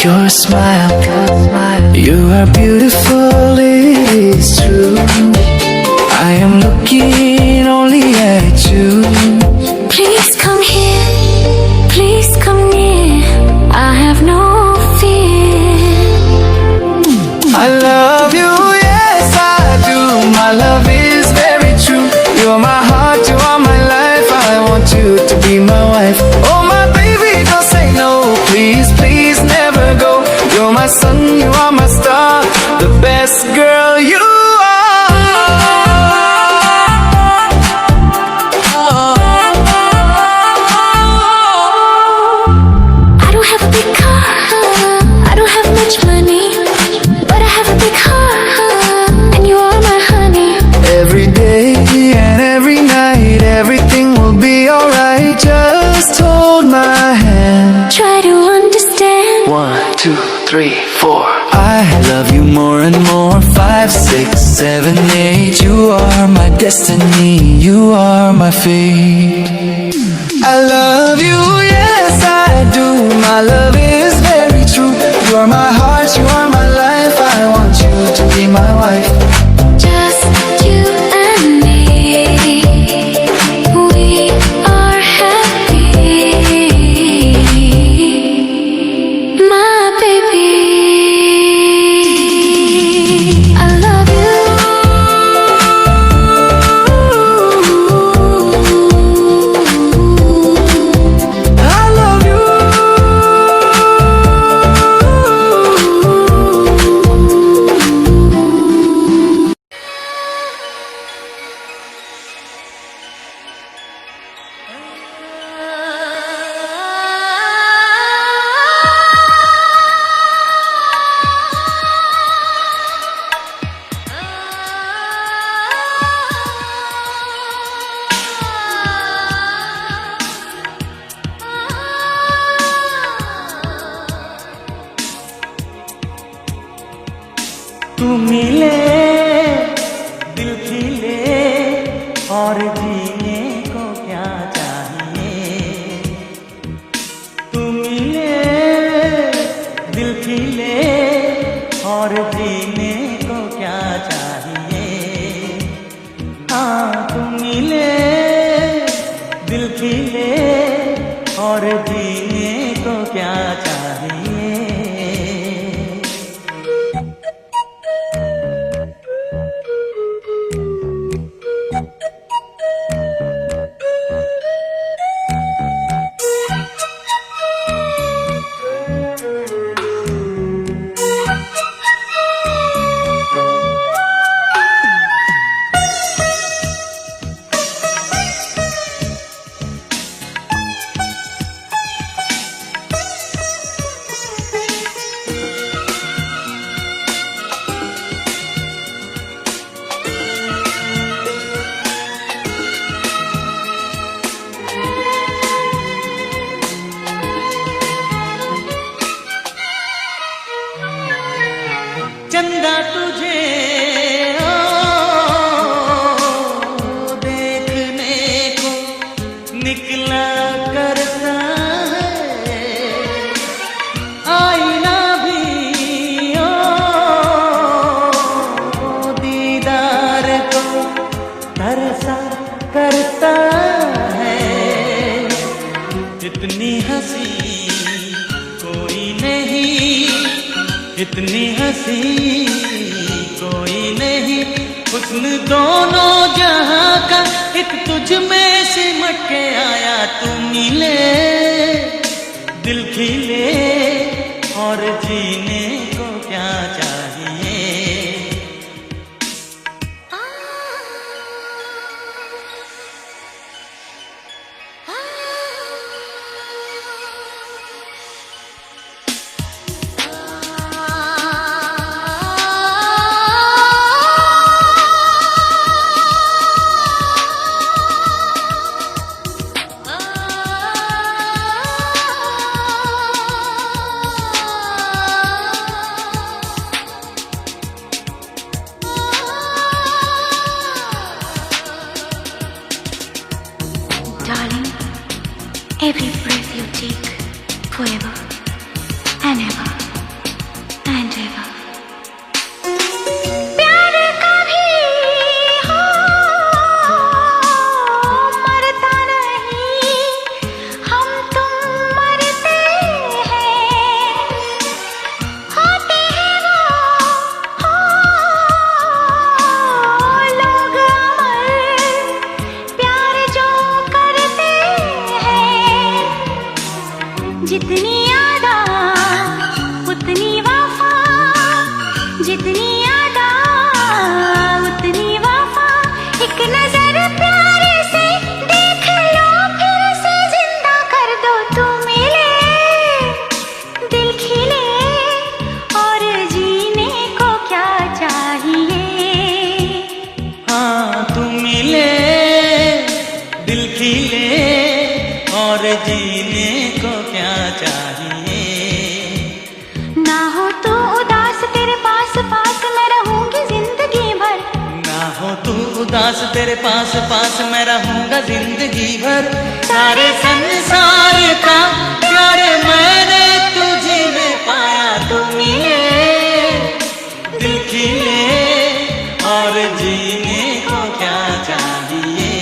Your smile, you are beautiful, it is true. I am looking only at you. Please come here, please come near. I have no fear. I love you, yes I do. My love is very true. You are my heart, you are my life. I want you to be my wife. Oh my baby, don't say no, please, please never go. You're my sun, you are my star, the best girl you are. I don't have a big car, I don't have much money, but I have a big heart, and you are my honey. Every day and every night, everything will be alright. Just hold my hand. Try to understand. 1, 2, 3, 4. I love you more and more. 5, 6, 7, 8. You are my destiny. You are my fate. I love you, yes I do. My love is very true. You are my heart, you are my life. I want you to be my wife. Just you and me, we are happy, my baby. I love you. I love you. तू मिले दिल खिले और जीने को क्या चाहिए। तू मिले दिल खिले और जीने को क्या चाहिए। हाँ तू मिले दिल खिले और जीने को क्या चाहिए। चंदा तुझे देखने को निकला करता है। आईना भी दीदार को तरसा करता है। इतनी हंसी कोई नहीं, इतनी हंसी कोई नहीं। हुस्न दोनों जहां का एक तुझ में सिमट के आया। तू मिले दिल खिले और जीने को क्या चाहिए। forever and ever and ever. प्यार कभी हो मरता नहीं, हम तुम मरते हैं, होते हैं वो हो लोग अमर, प्यार जो करते हैं, जितनी यादा उतनी वफा, जितनी यादा उतनी वफा, एक नजर प्यार से देख लो, फिर से जिंदा कर दो, तू मिले दिल खिले, और जीने को क्या चाहिए। हाँ तुम मिले दिल खिले और जीने को क्या चाहिए। ना हो तो उदास तेरे पास पास मैं रहूंगी जिंदगी भर, ना हो तू उदास तेरे पास पास मैं रहूंगा जिंदगी भर। सारे संसार का प्यार मैंने तुझे में पाया, तू मिले दिल खिले और जीने को क्या चाहिए।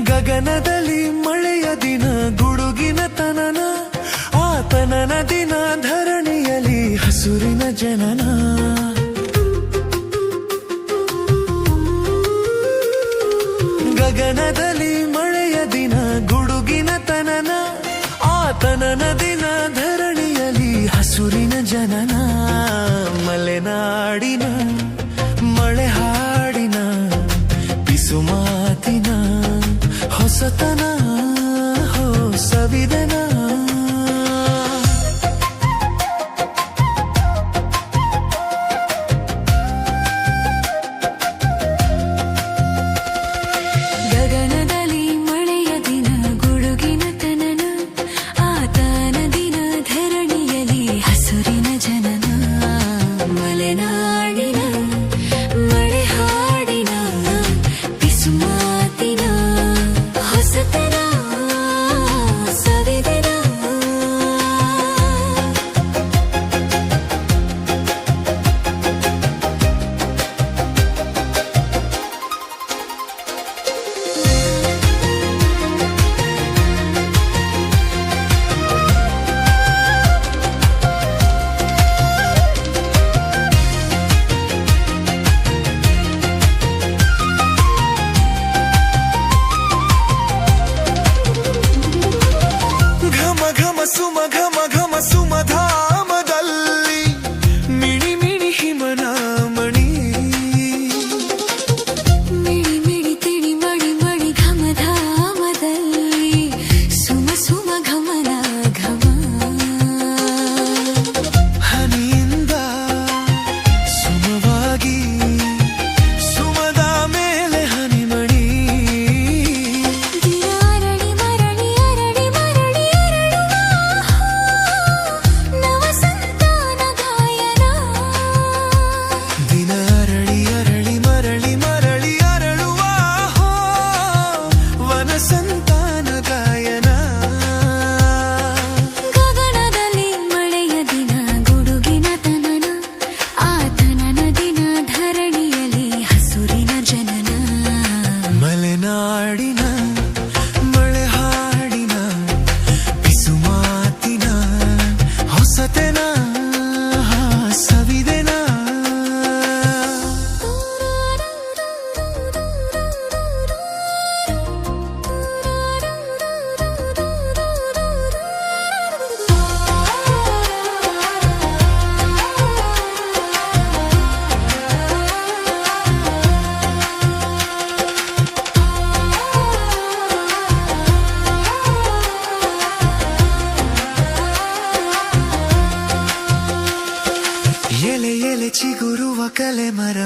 ಗಗನದಲ್ಲಿ ಮಳೆಯ ದಿನ ಗುಡುಗಿನ ತನನ, ಆತನನ ದಿನ ಧರಣಿಯಲ್ಲಿ ಹಸುರಿನ ಜನನ. ಗಗನದಲ್ಲಿ ಮಳೆಯ ದಿನ ಗುಡುಗಿನ ತನನ, ಆತನನ ದಿನ ಧರಣಿಯಲ್ಲಿ ಹಸುರಿನ ಜನನ. ಮಲೆನಾಡಿನ ಮಳೆ ಹಾಡಿನ ಪಿಸು ಮಾತಿನ ಹೊಸತನ ಹೋ ಸವಿದನ. ಗಗನದಲ್ಲಿ ಮಳೆಯ ದಿನ ಗುಡುಗಿನ ತನನ, ಆತನ ದಿನ ಧರಣಿಯಲ್ಲಿ ಹಸುರಿನ ಜನನ. ಮಲೆನಾಡಿನ ಮಳೆ ಹಾಡಿನ ಪಿಸು ಮಾತಿನ ಹೊಸತನ ಸವಿದನ.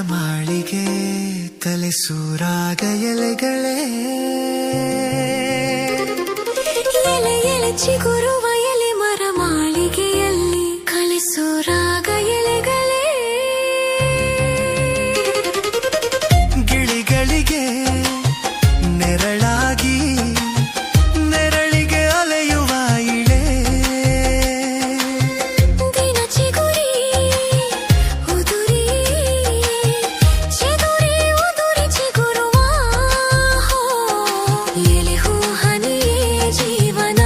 ಮಾಳಿಗೆ ತಲೆ ಸೂರಾಗ ಎಲೆಗಳೇ ಎಲೆ ಎಲೆ ಚಿಗುರುವ ಎಲೆ ಮರ ಮಾಳಿಗೆಯಲ್ಲಿ ಕಲಿಸೋ ರಾಗ ಎಲೆಗಳೇ ಗಿಳಿಗಳಿಗೆ ನೆರಳಾಗಿ ನೆರಳಿಗೆ ಅಲೆಯುವ ಇಳೆ ದಿನ ಚಿಗುರಿ ಉದುರಿ ಚಿಗುರಿ ಉದುರಿ ಚಿಗುರುವ ಎಲೆ ಹೂ ಹನಿಯೇ ಜೀವನ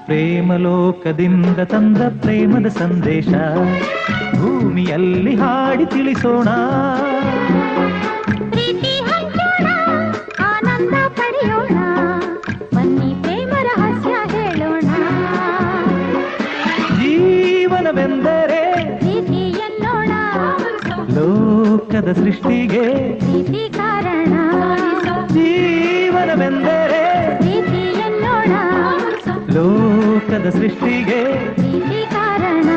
ಪ್ರೇಮಲೋಕದಿಂದ ತಂದ ಪ್ರೇಮದ ಸಂದೇಶ ಭೂಮಿಯಲ್ಲಿ ಹಾಡಿ ತಿಳಿಸೋಣ. ಪ್ರೀತಿ ಹಂಚೋಣ, ಆನಂದ ಪಡೆಯೋಣ, ಬನ್ನಿ ಪ್ರೇಮ ರಹಸ್ಯ ಹೇಳೋಣ. ಜೀವನವೆಂದರೆ ಪ್ರೀತಿ ಎನ್ನೋಣ, ಲೋಕದ ಸೃಷ್ಟಿಗೆ ಪ್ರೀತಿ ಕಾರಣ. ಜೀವನವೆಂದರೆ ಪ್ರೀತಿ ಎನ್ನೋಣ, ಲೋಕದ ಸೃಷ್ಟಿಗೆ ಪ್ರೀತಿ ಕಾರಣ.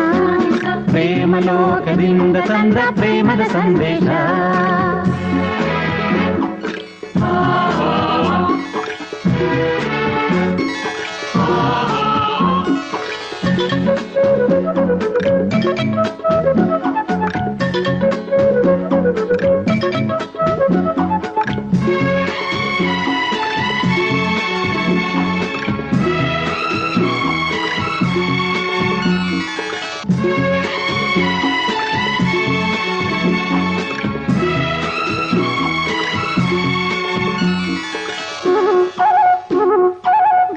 ಪ್ರೇಮಲೋಕದಿಂದ ತಂದ ಪ್ರೇಮದ ಸಂದೇಶ.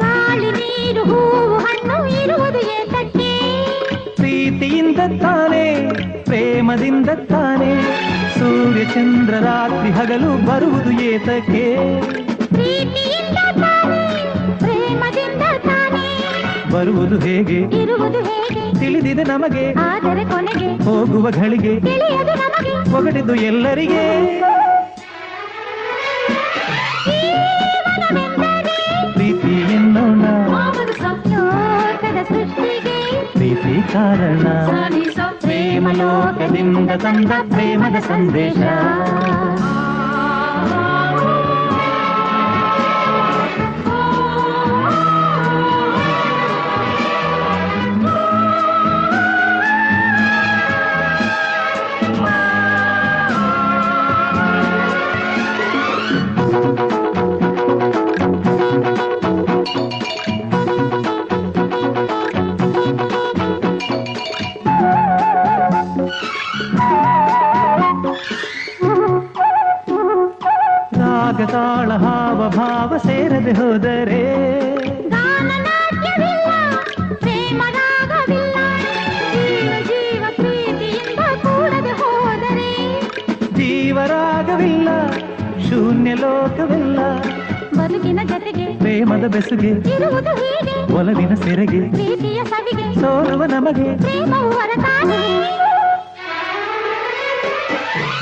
ಗಾಳಿ ನೀರು ಹೂವು ಹಣ್ಣು ಇರುವುದು ಏತಕ್ಕೆ? ಪ್ರೀತಿಯಿಂದ ತಾನೇ, ಪ್ರೇಮದಿಂದ ತಾನೇ, ಸೂರ್ಯ ಚಂದ್ರ ರಾತ್ರಿ ಹಗಲು ಬರುವುದು ಏತಕ್ಕೆ? ಪ್ರೀತಿಯಿಂದ ತಾನೇ, ಪ್ರೇಮದಿಂದ ತಾನೇ, ಬರುವುದು ಹೇಗೆ ಇರುವುದು ಹೇಗೆ? ತಿಳಿದಿದೆ ನಮಗೆ, ಆದರೆ ಕೊನೆಗೆ ಹೋಗುವ ಘಳಿಗೆ ತಿಳಿಯದು ನಮಗೆ. ಒಗಟಿದ್ದು ಎಲ್ಲರಿಗೆ. ಪ್ರೀತಿ ಎನ್ನೋಣ, ಲೋಕದ ಸೃಷ್ಟಿಗೆ ಪ್ರೀತಿ ಕಾರಣ. ಪ್ರೇಮಲೋಕದಿಂದ ತಂದ ಪ್ರೇಮದ ಸಂದೇಶ. ರಾಗತಾಳ ಹಾವ ಭಾವ ಸೇರದೆ ಹೋದರೆ ಗಾನನಾಟ್ಯವಿಲ್ಲ, ಪ್ರೇಮ ರಾಗವಿಲ್ಲ. ಜೀವ ಜೀವ ಪ್ರೀತಿಯಿಂದ ಕೂಡದೆ ಹೋದರೆ ಜೀವರಾಗವಿಲ್ಲ, ಶೂನ್ಯ ಲೋಕವಿಲ್ಲ. ಬದುಕಿನ ಜೊತೆಗೆ ಪ್ರೇಮದ ಬೆಸುಗೆ ಇರುವುದು ಹೀಗೆ, ಒಲವಿನ ಸೆರೆಗೆ ಪ್ರೀತಿಯ ಸವಿಗೆ ಸೋಲುವ ನಮಗೆ. ಪ್ರೇಮವು ಹೊರತಾನೆ.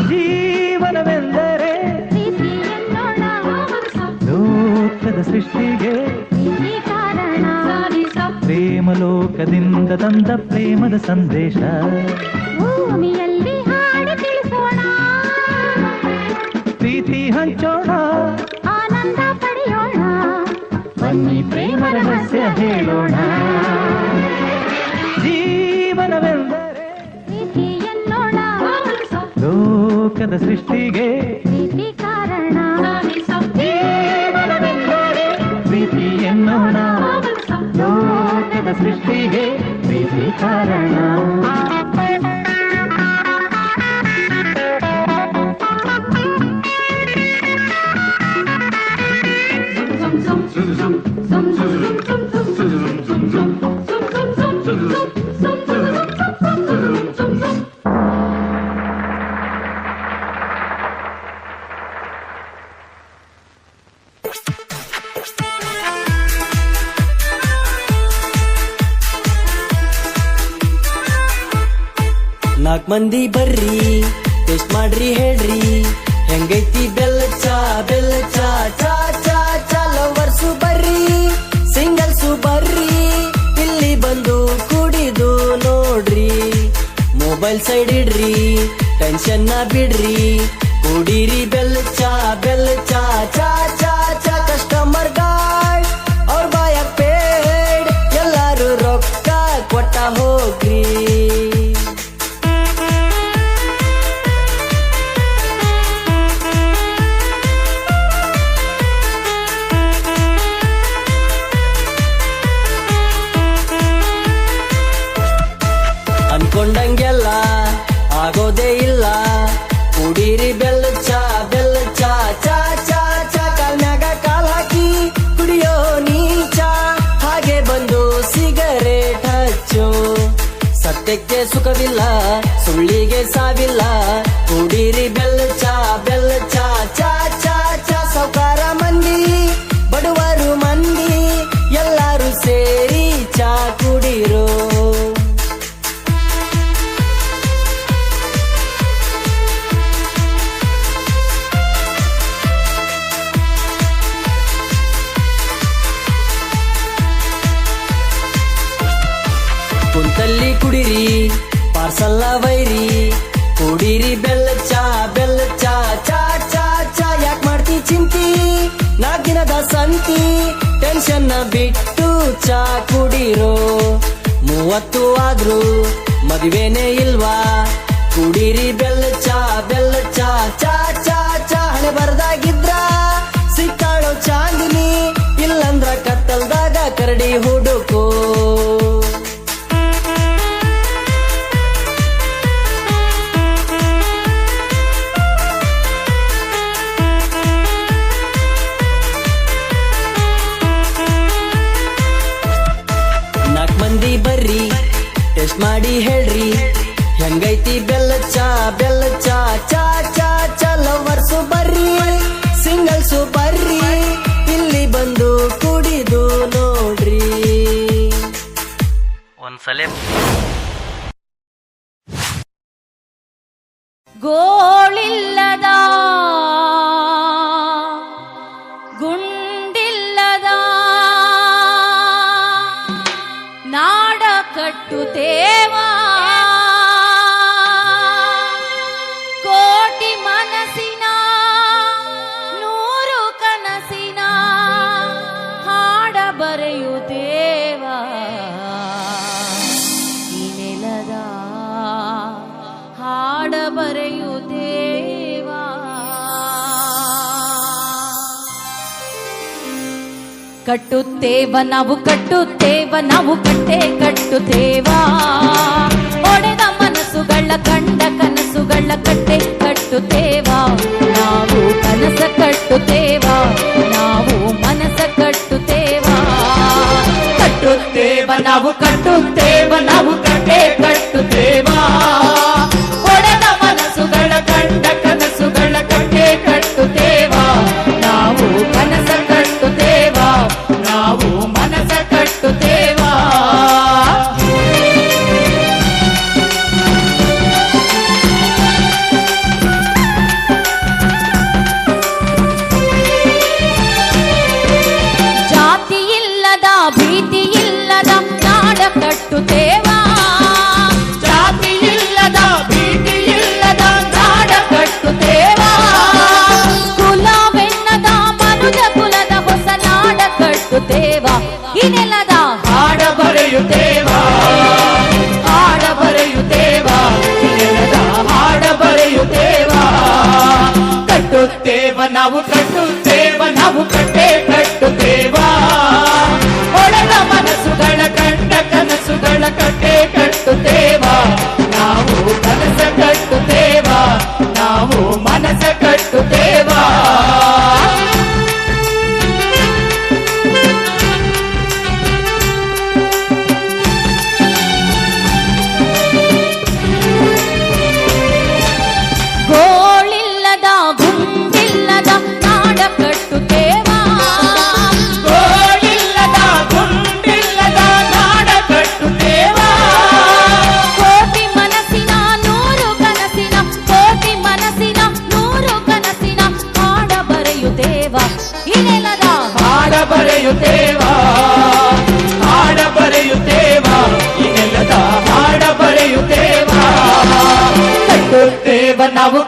ಜೀವನವೆಂದರೆ ಪ್ರೀತಿ ಎನ್ನೋಣ, ಲೋಕದ ಸೃಷ್ಟಿಗೆ ಪ್ರೀತಿ ಕಾರಣ. ಪ್ರೇಮಲೋಕದಿಂದ ತಂದ ಪ್ರೇಮದ ಸಂದೇಶ. ಭೂಮಿಯಲ್ಲಿ ಹಾಡಿ ತಿಳಿಸೋಣ, ಪ್ರೀತಿ ಹಂಚೋಣ, ಆನಂದ ಪಡೆಯೋಣ, ಬನ್ನಿ ಪ್ರೇಮ ರಹಸ್ಯ ಹೇಳೋಣ. ಜೀವನವೆಂದರೆ ಪ್ರೀತಿ ಎನ್ನೋಣ, ಲೋಕದ ಸೃಷ್ಟಿಗೆ ಪ್ರೀತಿ ಕಾರಣ. ಜೀವನವೆಂದರೆ ಪ್ರೀತಿ ಎನ್ನೋಣ, ಲೋಕದ ಸೃಷ್ಟಿಗೆ ಪ್ರೀತಿ ಕಾರಣ. Zum zum zum zum zum zum zum zum zum zum zum zum ನಾಲ್ಕು ಮಂದಿ ಬರ್ರಿ ಟೇಸ್ಟ್ ಮಾಡ್ರಿ ಹೇಳ್ರಿ ಹೆಂಗೈತಿ ಬೆಲ್ಲ ಚಾ ಚಾ ಚಾ ಚಾ ಲವರ್ಸು ಬರ್ರಿ ಸಿಂಗಲ್ಸು ಬರ್ರಿ ಇಲ್ಲಿ ಬಂದು ಕುಡಿದು ನೋಡ್ರಿ ಮೊಬೈಲ್ ಸೈಡ್ ಇಡ್ರಿ ಟೆನ್ಷನ್ ನ ಬಿಡ್ರಿ ಕುಡೀರಿ ಬೆಲ್ಲ ಚಾ ಚಾ ಚಾ ಚಾ ಕಸ್ಟಮರ್ ಗಾರ್ಡ್ ಅವ್ರ ಬಾಯ ಪೇಡ್ ಎಲ್ಲಾರು ರೊಕ್ಕ ಕೊಟ್ಟ ಹೋಗ್ರಿ ಅನ್ಕೊಂಡಂಗೆಲ್ಲ ಆಗೋದೇ ಇಲ್ಲ ಕುಡೀರಿ ಬೆಲ್ಲ ಚಾ ಚಾ ಚಾ ಚಾ ಕಾಲ್ನ್ಯಾಗ ಕಾಲ್ ಹಾಕಿ ಕುಡಿಯೋ ನೀಚ ಹಾಗೆ ಬಂದು ಸಿಗರೇಟ್ ಹಚ್ಚು ಸತ್ಯಕ್ಕೆ ಸುಖವಿಲ್ಲ ಸುಳ್ಳಿಗೆ ಸಾವಿಲ್ಲ ಕುಡೀರಿ ಬೆಲ್ಲ ಚಾ ಚಾ ಚಾ ಚಾ ಸೌಕಾರ ಮಂದಿ ಬಡವರು ಮಂದಿ ಎಲ್ಲಾರು ಸೇರಿ ಚಾ ಕುಡೀರೋ ಕುಂತಲ್ಲಿ ಕುಡಿರಿ ಪಾರ್ಸಲ್ಲ ವೈರಿ ಕುಡೀರಿ ಬೆಲ್ಲ ಚಾ ಚಾ ಚಾ ಚಾ ಯಾಕೆ ಮಾಡ್ತಿ ಚಿಂತಿ 4 ದಿನದ ಸಂತಿ ಟೆನ್ಷನ್ ಬಿಟ್ಟು ಚಾ ಕುಡೀರೋ 30 ಆದ್ರೂ ಮದುವೆನೇ ಇಲ್ವಾ ಕುಡೀರಿ ಬೆಲ್ಲ ಚಾ ಚಾ ಚಾ ಚಾ ಹಣೆ ಬರ್ದಾಗಿದ್ರ ಸಿಕ್ಕಾಳೋ ಚಾಂದಿನಿ ಇಲ್ಲಂದ್ರ ಕತ್ತಲ್ದಾಗ ಕರಡಿ ಹುಡುಕೋ ಬರ್ರಿ ಟೆಸ್ಟ್ ಮಾಡಿ ಹೇಳ್ರಿ ಹೆಂಗೈತಿ ಬೆಲ್ಲ ಚಾ ಚಾ ಚಾ ಚಾ ಲವರ್ಸು ಬರ್ರಿ ಸಿಂಗಲ್ಸು ಬರ್ರಿ ಇಲ್ಲಿ ಬಂದು ಕುಡಿದು ನೋಡ್ರಿ ಒಂದ್ಸಲ ಗೋಳಿಲ್ಲದ ಗುಂಡಿಲ್ಲದ ನಾಡ ಕಟ್ಟುತ್ತೇವಾ ಕೋಟಿ ಮನಸ್ಸಿನ 100 ಕನಸಿನ ಹಾಡ ಬರೆಯುತ್ತೇವಾ ಈ ನೆಲದ ಹಾಡ ಬರೆಯುತ್ತೇವಾ ಕಟ್ಟುತ್ತೇವ ನಾವು ಕಟ್ಟೆ ಕಟ್ಟುತ್ತೇವಾ ಒಡೆದ ಮನಸ್ಸುಗಳ ಕಂಡ ಕನಸುಗಳ ಕಟ್ಟೆ ಕಟ್ಟುತ್ತೇವಾ ನಾವು ಕನಸ ಕಟ್ಟುತ್ತೇವಾ ನಾವು ಮನಸ ಕಟ್ಟುತ್ತೇವಾ ಕಟ್ಟುತ್ತೇವ ನಾವು ಕಟ್ಟೆ ಕಟ್ಟುತ್ತೇವಾ ಒಡೆದ ಮನಸ್ಸುಗಳ ಕಂಡ ಕನಸುಗಳ ಕಟ್ಟೆ ಕಟ್ಟುತ್ತೇವಾ ನಾವು ಕನಸ ಕಟ್ಟುತ್ತೇವಾ ನಾವು ಮನಸ ಕಟ್ಟುತ್ತೇವಾ ಜಾತಿ ಇಲ್ಲದ ಭೀತಿ ಇಲ್ಲದ ನಾಡ ಕಟ್ಟುತ್ತೇವಾ ಜಾತಿ ಇಲ್ಲದ ಭೀತಿ ಇಲ್ಲದ ನಾಡ ಕಟ್ಟುತ್ತೇವಾ ಕುಲವೆನ್ನದ ಮನುಜ ಕುಲದ ಹೊಸ ನಾಡ ಕಟ್ಟುತ್ತೇವಾ ಈ ನೆಲದ ಹಾಡ ಬರೆಯುತ್ತೇವಾ ಹಾಡ ಬರೆಯುತ್ತೇವಾ ಈ ನೆಲದ ಹಾಡ ಬರೆಯುತ್ತೇವಾ ಕಟ್ಟುತ್ತೇವ ನಾವು ಕಟ್ಟೆ ಕಟ್ಟುತ್ತೇವಾ ಒಡೆದ ಮನಸ್ಸುಗಳ ಕಂಡ ಕನಸುಗಳ ಕಟ್ಟೆ ಕಟ್ಟುತ್ತೇವಾ ನಾವು ಕನಸ ಕಟ್ಟುತ್ತೇವಾ ನಾವು ಮನಸ ಕಟ್ಟುತ್ತೇವಾ ನಾವು